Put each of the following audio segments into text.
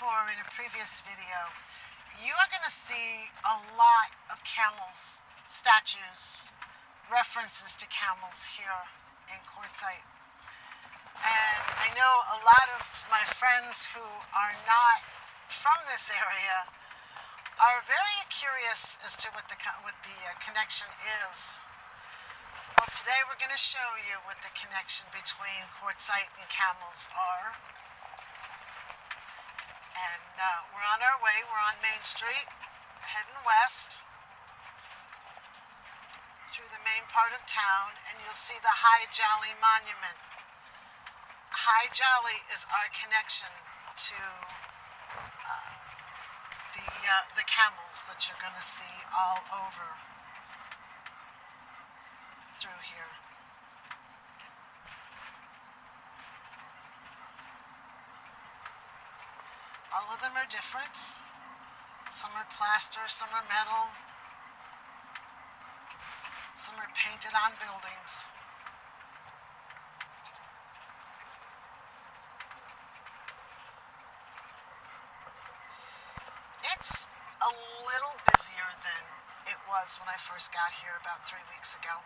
before in a previous video, you are going to see a lot of camels, statues, references to camels here in Quartzsite. And I know a lot of my friends who are not from this area are very curious as to what the connection is. Well, today we're going to show you what the connection between Quartzsite and camels are. And we're on our way. We're on Main Street, heading west through the main part of town, and you'll see the High Jolly Monument. High Jolly is our connection to the camels that you're going to see all over through here. All of them are different. Some are plaster, some are metal, some are painted on buildings. It's a little busier than it was when I first got here about 3 weeks ago,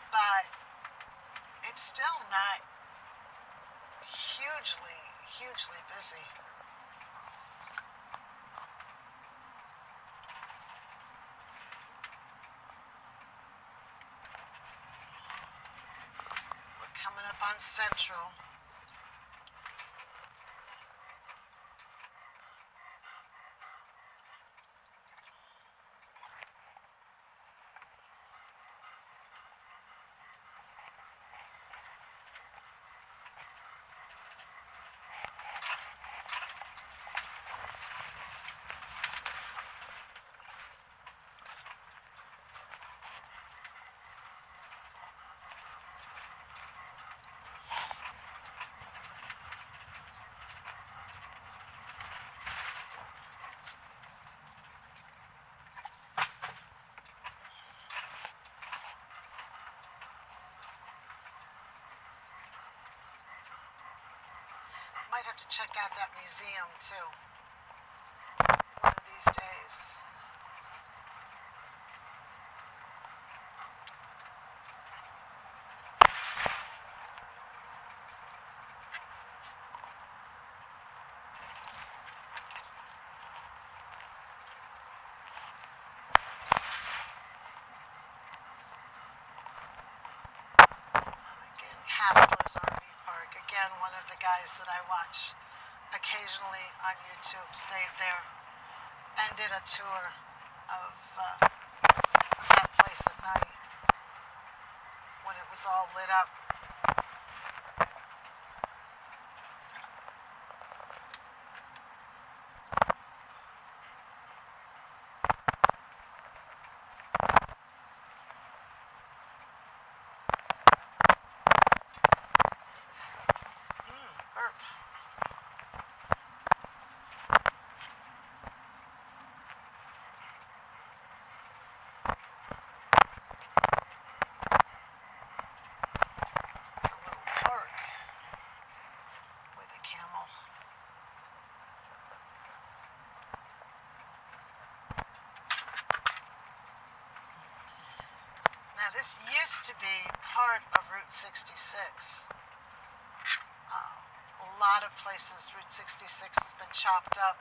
but it's still not hugely busy. We're coming up on Central. Might have to check out that museum too, one of these days. Again, Hassler's RV Park. Again, one of the guys that I watch occasionally on YouTube stayed there and did a tour of that place at night when it was all lit up. Burp. Now this used to be part of Route 66. A lot of places Route 66 has been chopped up,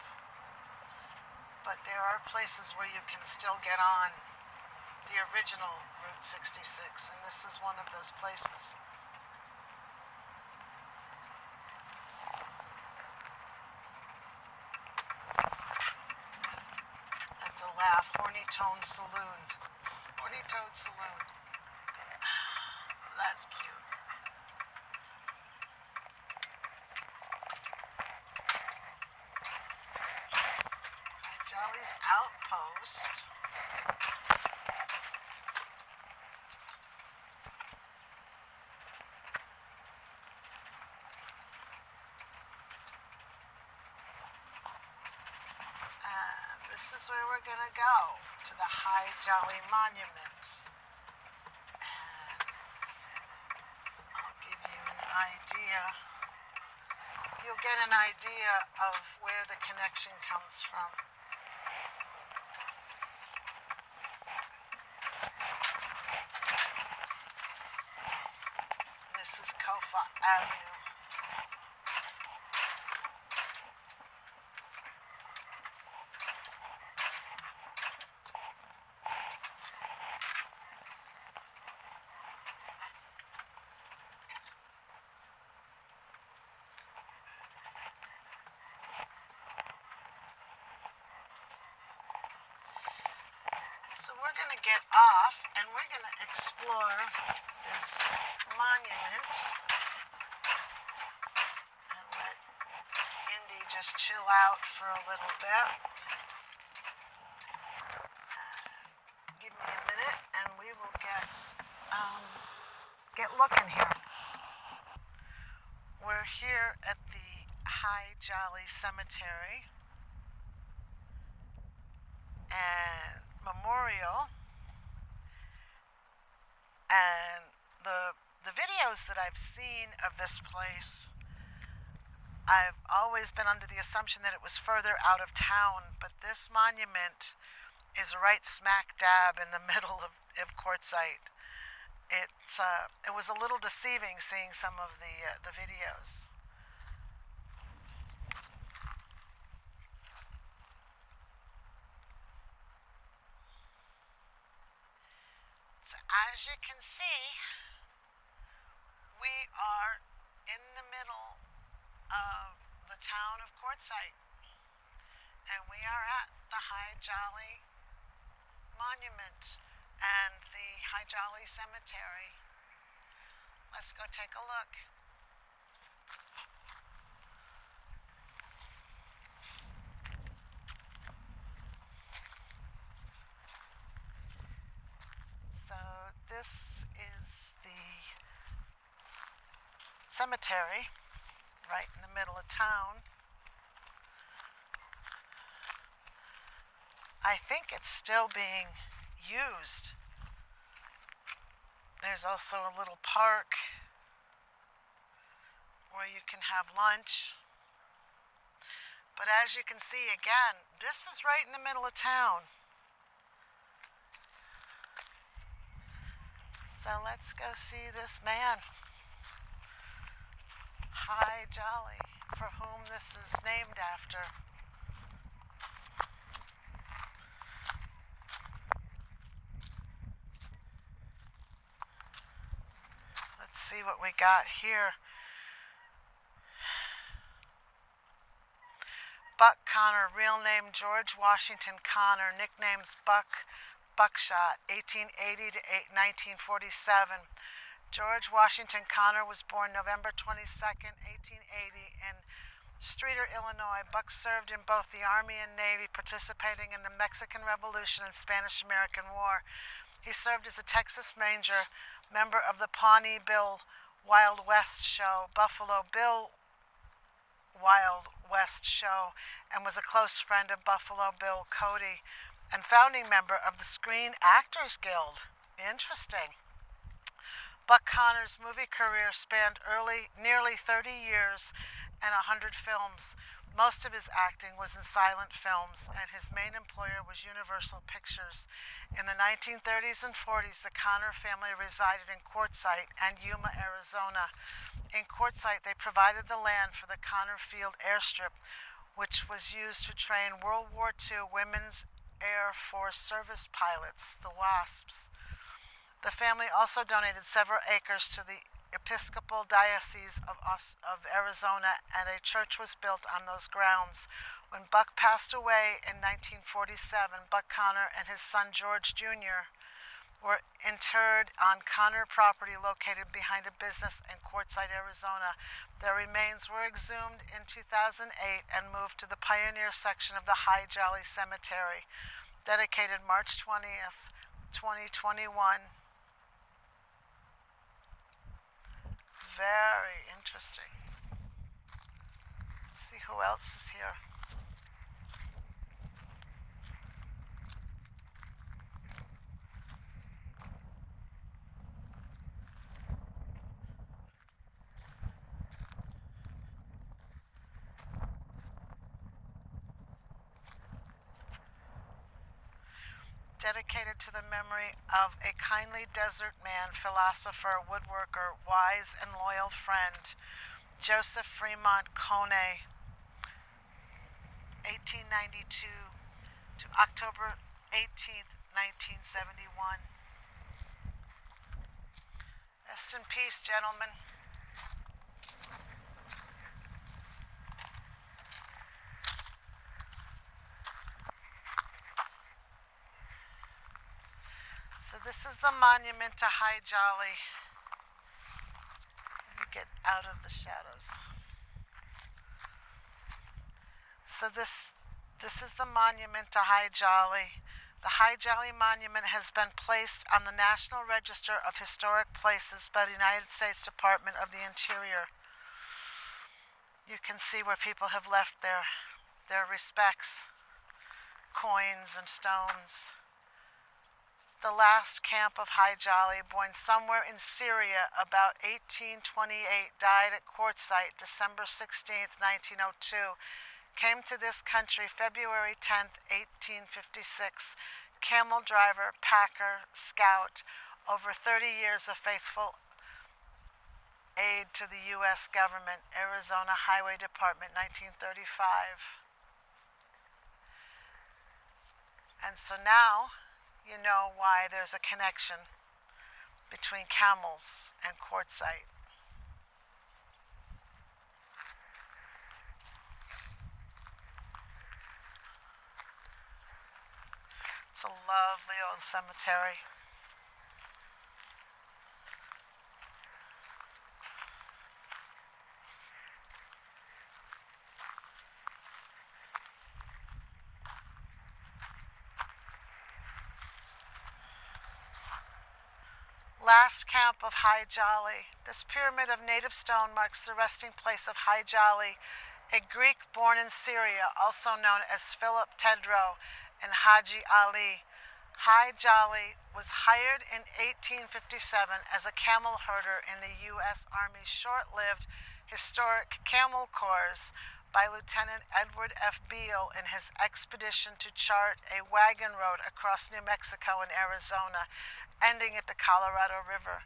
but there are places where you can still get on the original Route 66, and this is one of those places. That's a laugh. Horny Tone Saloon. Horny Toad Saloon. That's cute. High Jolly's Outpost. And this is where we're gonna go, to the High Jolly Monument. And I'll give you an idea you'll get an idea of where the connection comes from. This is Kofa Avenue. So we're going to get off and we're going to explore this monument and let Indy just chill out for a little bit. Give me a minute and we will get looking here. We're here at the High Jolly Cemetery and Memorial, and the videos that I've seen of this place, I've always been under the assumption that it was further out of town, but this monument is right smack dab in the middle of Quartzsite. It was a little deceiving seeing some of the videos. As you can see, we are in the middle of the town of Quartzsite, and we are at the High Jolly Monument and the High Jolly Cemetery. Let's go take a look. So this is the cemetery right in the middle of town. I think it's still being used. There's also a little park where you can have lunch. But as you can see, again, this is right in the middle of town. So let's go see this man, High Jolly, for whom this is named after. Let's see what we got here. Buck Connor, real name George Washington Connor, nicknames Buckshot, 1880 to 1947. George Washington Connor was born November 22nd, 1880 in Streator, Illinois. Buck served in both the Army and Navy, participating in the Mexican Revolution and Spanish-American War. He served as a Texas Ranger, member of the Pawnee Bill Wild West Show, Buffalo Bill Wild West Show, and was a close friend of Buffalo Bill Cody, and founding member of the Screen Actors Guild. Interesting. Buck Connor's movie career spanned nearly 30 years and 100 films. Most of his acting was in silent films, and his main employer was Universal Pictures. In the 1930s and 40s, the Connor family resided in Quartzsite and Yuma, Arizona. In Quartzsite, they provided the land for the Connor Field Airstrip, which was used to train World War II Women's Air Force Service pilots, the WASPs. The family also donated several acres to the Episcopal Diocese of Arizona, and a church was built on those grounds. When Buck passed away in 1947, Buck Connor and his son George Jr. were interred on Connor property located behind a business in Quartzsite, Arizona. Their remains were exhumed in 2008 and moved to the Pioneer section of the High Jolly Cemetery, dedicated March 20th, 2021. Very interesting. Let's see who else is here. dedicated to the memory of a kindly desert man, philosopher, woodworker, wise and loyal friend, Joseph Fremont Kone, 1892 to October 18th, 1971. Rest in peace, gentlemen. So this is the monument to High Jolly. Let me get out of the shadows. So this is the monument to High Jolly. The High Jolly Monument has been placed on the National Register of Historic Places by the United States Department of the Interior. You can see where people have left their respects, coins and stones. The last camp of High Jolly, born somewhere in Syria about 1828, died at Quartzsite December 16, 1902, came to this country February 10, 1856, camel driver, packer, scout, over 30 years of faithful aid to the U.S. government, Arizona Highway Department, 1935. And so now, you know why there's a connection between Camels and Quartzsite. It's a lovely old cemetery. Last camp of High Jolly. This pyramid of native stone marks the resting place of High Jolly, a Greek born in Syria, also known as Philip Tedro and Haji Ali. High Jolly was hired in 1857 as a camel herder in the U.S. Army's short-lived historic Camel Corps by Lieutenant Edward F. Beale in his expedition to chart a wagon road across New Mexico and Arizona, ending at the Colorado River.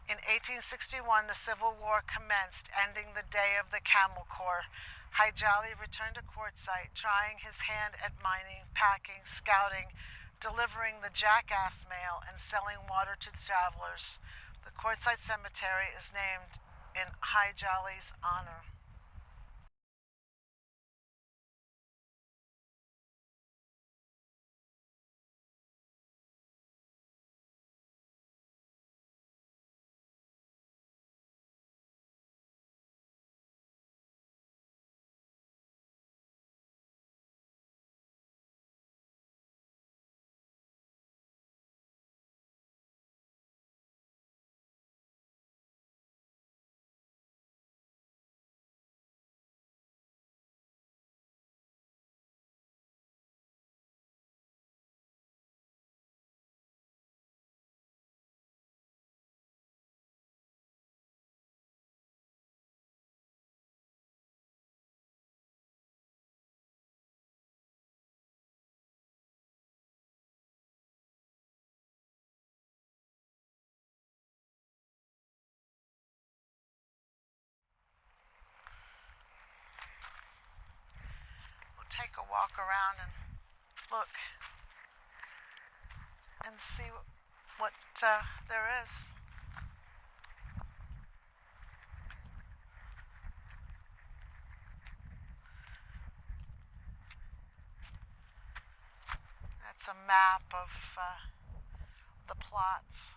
In 1861, the Civil War commenced, ending the day of the Camel Corps. High Jolly returned to Quartzsite, trying his hand at mining, packing, scouting, delivering the jackass mail, and selling water to travelers. The Quartzsite Cemetery is named in High Jolly's honor. Take a walk around and look and see what there is. That's a map of the plots.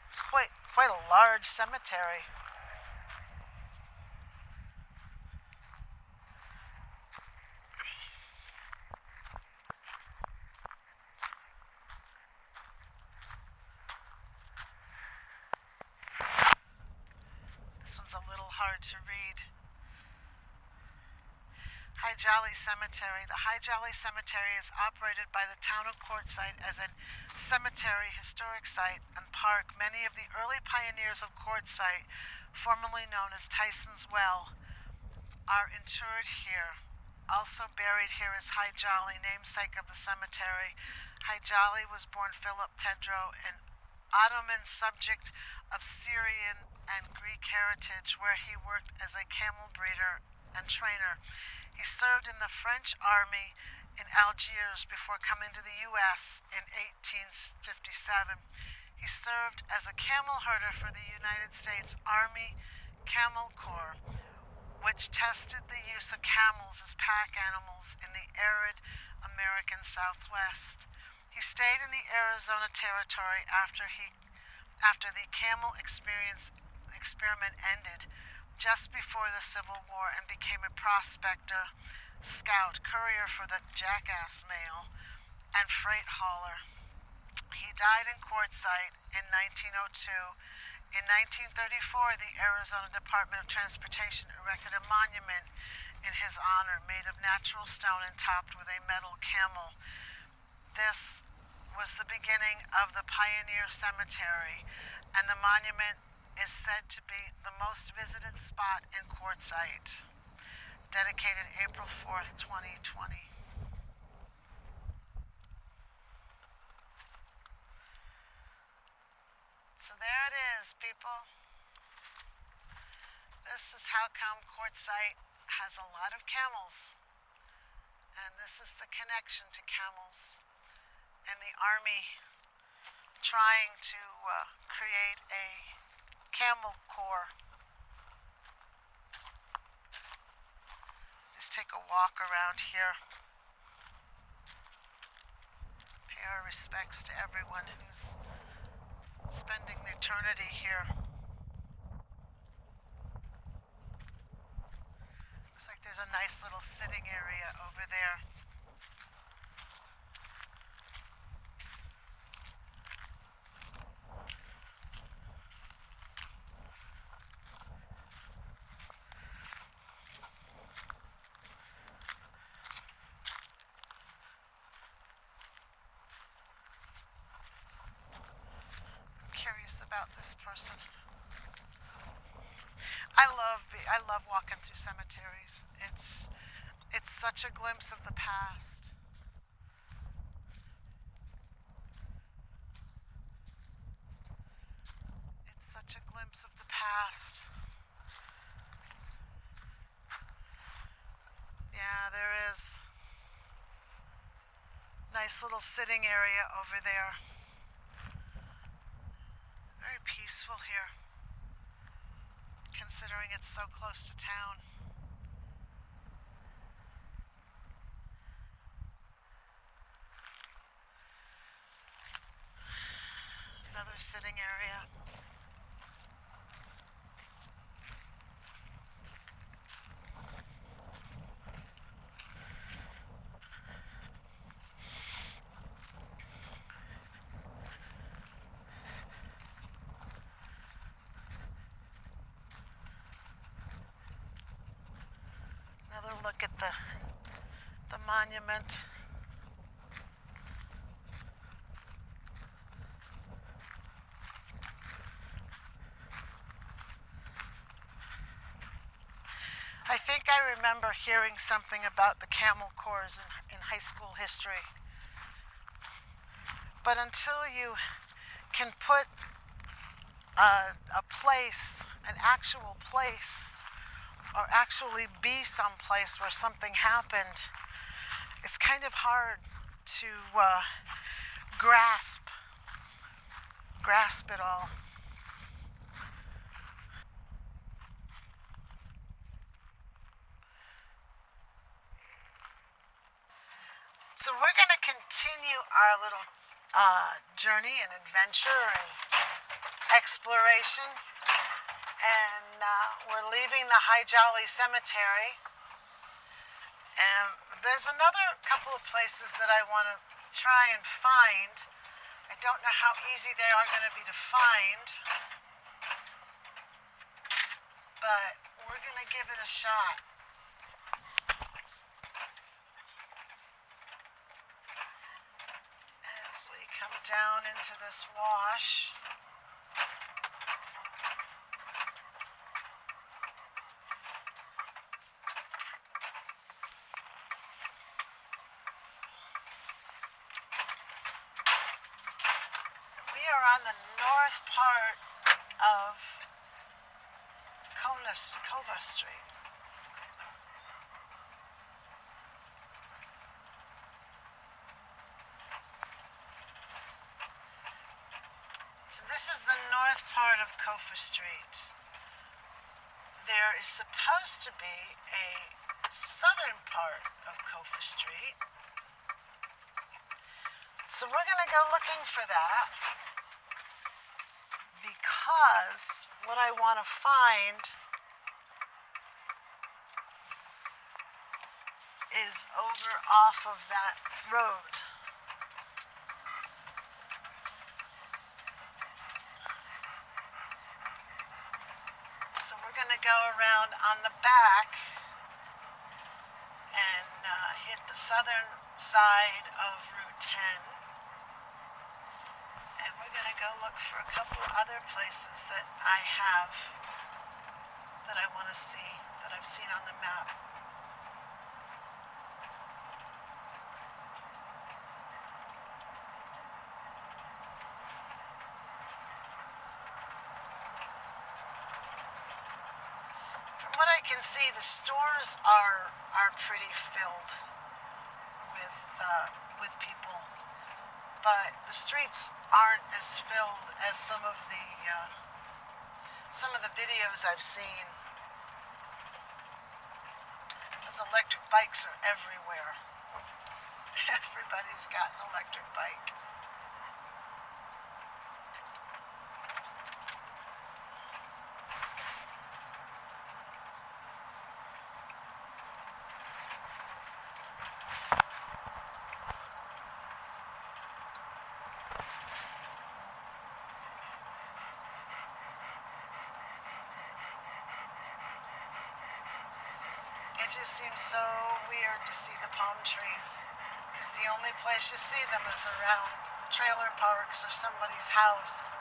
It's quite a large cemetery. This one's a little hard to read. High Jolly Cemetery. The High Jolly Cemetery is operated by the town of Quartzsite as a cemetery, historic site, and park. Many of the early pioneers of Quartzsite, formerly known as Tyson's Well, are interred here. Also buried here is High Jolly, namesake of the cemetery. High Jolly was born Philip Tedro, an Ottoman subject of Syrian and Greek heritage, where he worked as a camel breeder and trainer. He served in the French army in Algiers before coming to the U.S. in 1857. He served as a camel herder for the United States Army Camel Corps, which tested the use of camels as pack animals in the arid American Southwest. He stayed in the Arizona Territory after the camel experiment ended just before the Civil War, and became a prospector, scout, courier for the Jackass Mail, and freight hauler. He died in Quartzsite in 1902. In 1934, the Arizona Department of Transportation erected a monument in his honor, made of natural stone and topped with a metal camel. This was the beginning of the Pioneer Cemetery, and the monument is said to be the most visited spot in Quartzsite. Dedicated April 4th, 2020. So there it is, people. This is how come Quartzsite has a lot of camels. And this is the connection to camels and the army trying to create a camel corps. Just take a walk around here. Pay our respects to everyone who's spending the eternity here. Looks like there's a nice little sitting area over there. Curious about this person. I love walking through cemeteries. It's such a glimpse of the past. It's such a glimpse of the past. Yeah, there is. Nice little sitting area over there. Very peaceful here, considering it's so close to town. Another sitting area. Another look at the monument. I think I remember hearing something about the camel corps in high school history. But until you can put a place, an actual place, or actually be someplace where something happened, it's kind of hard to grasp it all. So we're going to continue our little journey and adventure and exploration. And we're leaving the High Jolly Cemetery. And there's another couple of places that I want to try and find. I don't know how easy they are going to be to find, but we're going to give it a shot. down into this wash. We are on the north part of Cova Street. So this is the north part of Cova Street. There is supposed to be a southern part of Cova Street. So we're going to go looking for that because what I want to find is over off of that road. So we're going to go around on the back and hit the southern side of Route 10. And we're going to go look for a couple other places that I have that I want to see, that I've seen on the map. From what I can see, the stores are pretty filled with people, but the streets aren't as filled as some of the videos I've seen. Those electric bikes are everywhere. Everybody's got an electric bike. It just seems so weird to see the palm trees, because the only place you see them is around trailer parks or somebody's house.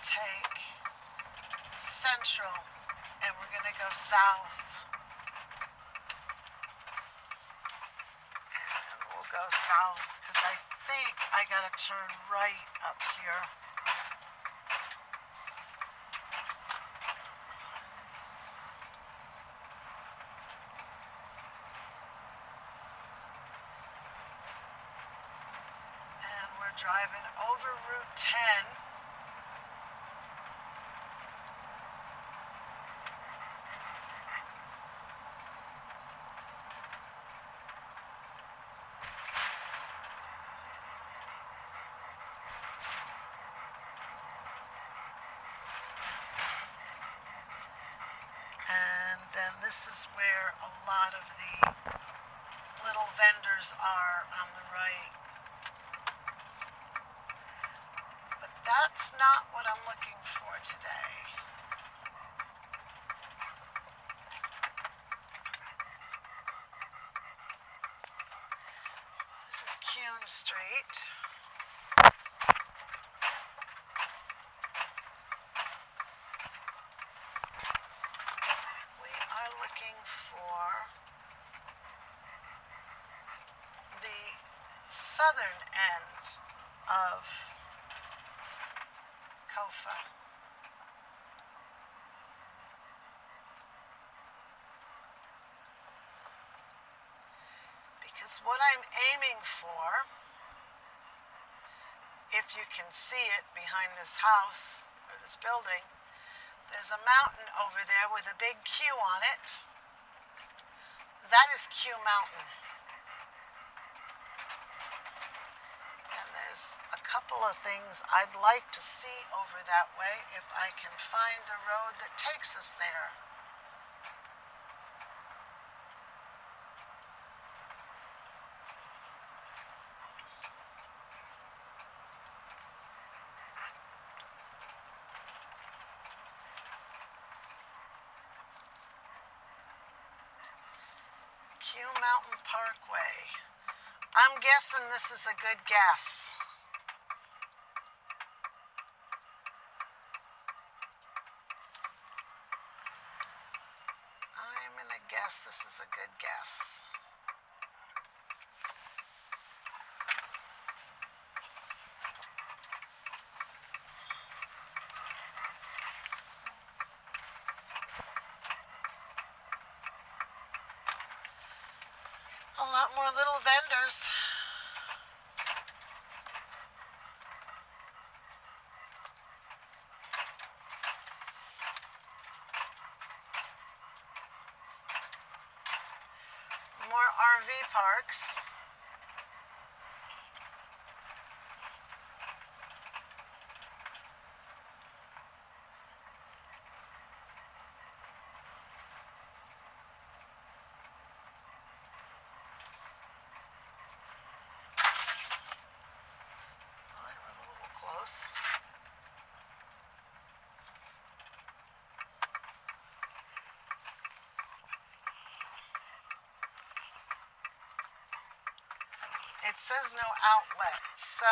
Take Central and we're going to go south, and we'll go south because I think I got to turn right up here. And we're driving over Route 10. And then this is where a lot of the little vendors are on the right. But that's not what I'm looking for today. This is Kuhn Street. Looking for the southern end of Cova. Because what I'm aiming for, if you can see it behind this house or this building, there's a mountain over there with a big Q on it. That is Q Mountain. And there's a couple of things I'd like to see over that way if I can find the road that takes us there. Q Mountain Parkway. I'm guessing this is a good guess. I'm gonna guess this is a good guess. A lot more little vendors. More RV parks. Oh, that was a little close. It says no outlet, so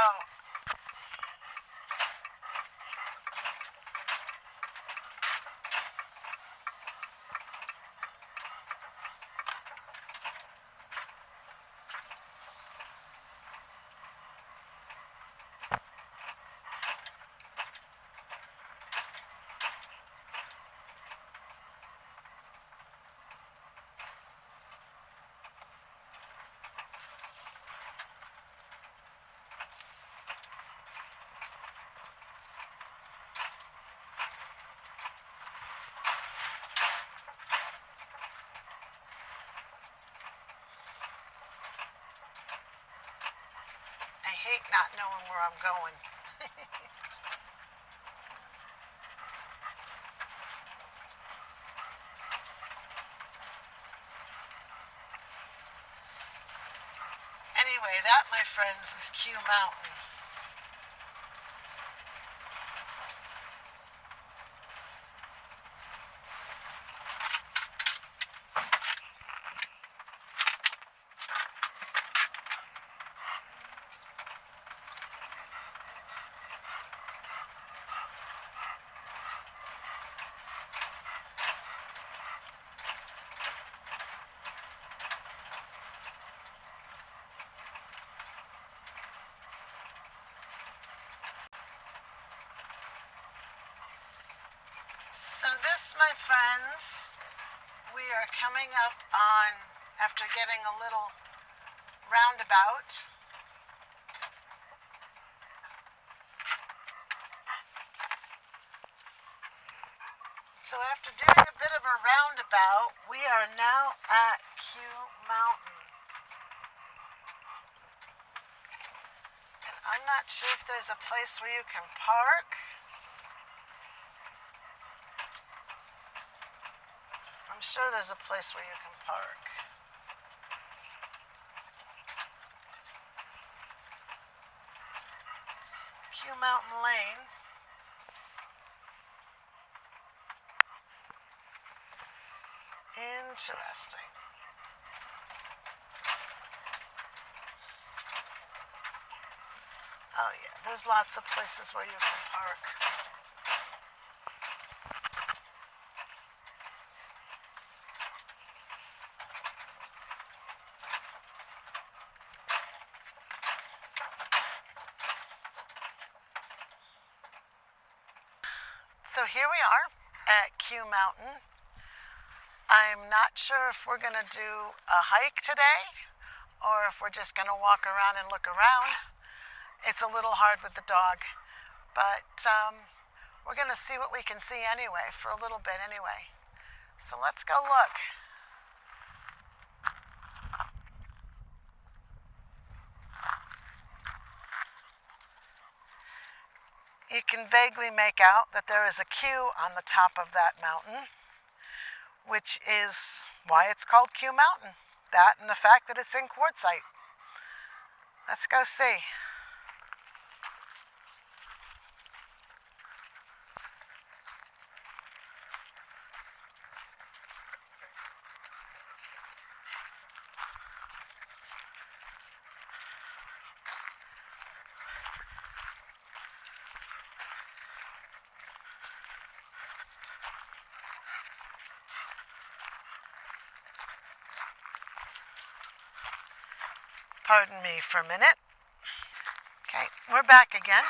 I hate not knowing where I'm going. Anyway, that, my friends, is Q Mountain. So this, my friends, we are coming up on, after getting a little roundabout. So after doing a bit of a roundabout, we are now at Q Mountain. And I'm not sure if there's a place where you can park. I'm sure there's a place where you can park. Q Mountain Lane. Interesting. Oh yeah, there's lots of places where you can park. So here we are at Q Mountain. I'm not sure if we're going to do a hike today or if we're just going to walk around and look around. It's a little hard with the dog, but we're going to see what we can see anyway, for a little bit anyway. So let's go look. You can vaguely make out that there is a Q on the top of that mountain, which is why it's called Q Mountain. That and the fact that it's in Quartzsite. Let's go see. Pardon me for a minute. Okay, we're back again.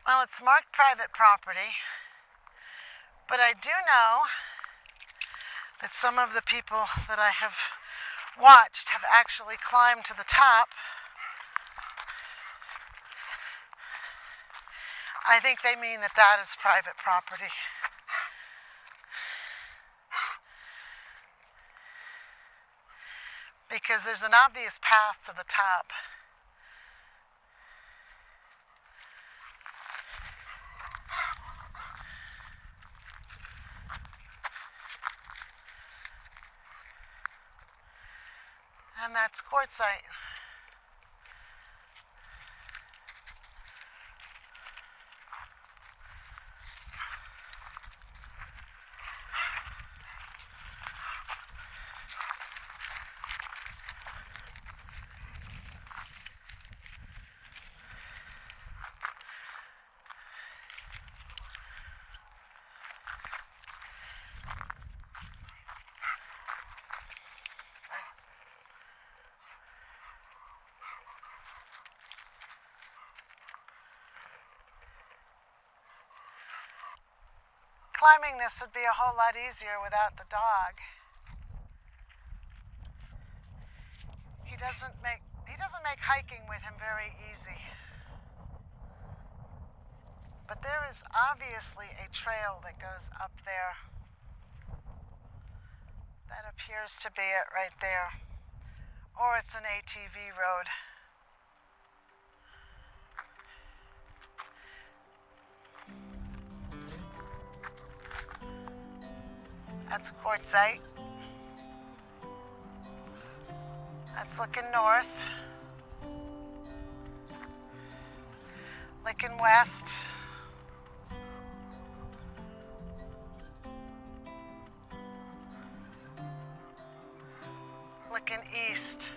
Well, it's marked private property, but I do know that some of the people that I have watched have actually climbed to the top. I think they mean that that is private property. Because there's an obvious path to the top. And that's Quartzsite. Climbing this would be a whole lot easier without the dog. He doesn't make hiking with him very easy. But there is obviously a trail that goes up there. That appears to be it right there. Or it's an ATV road. That's Quartzsite. That's looking north. Looking west. Looking east.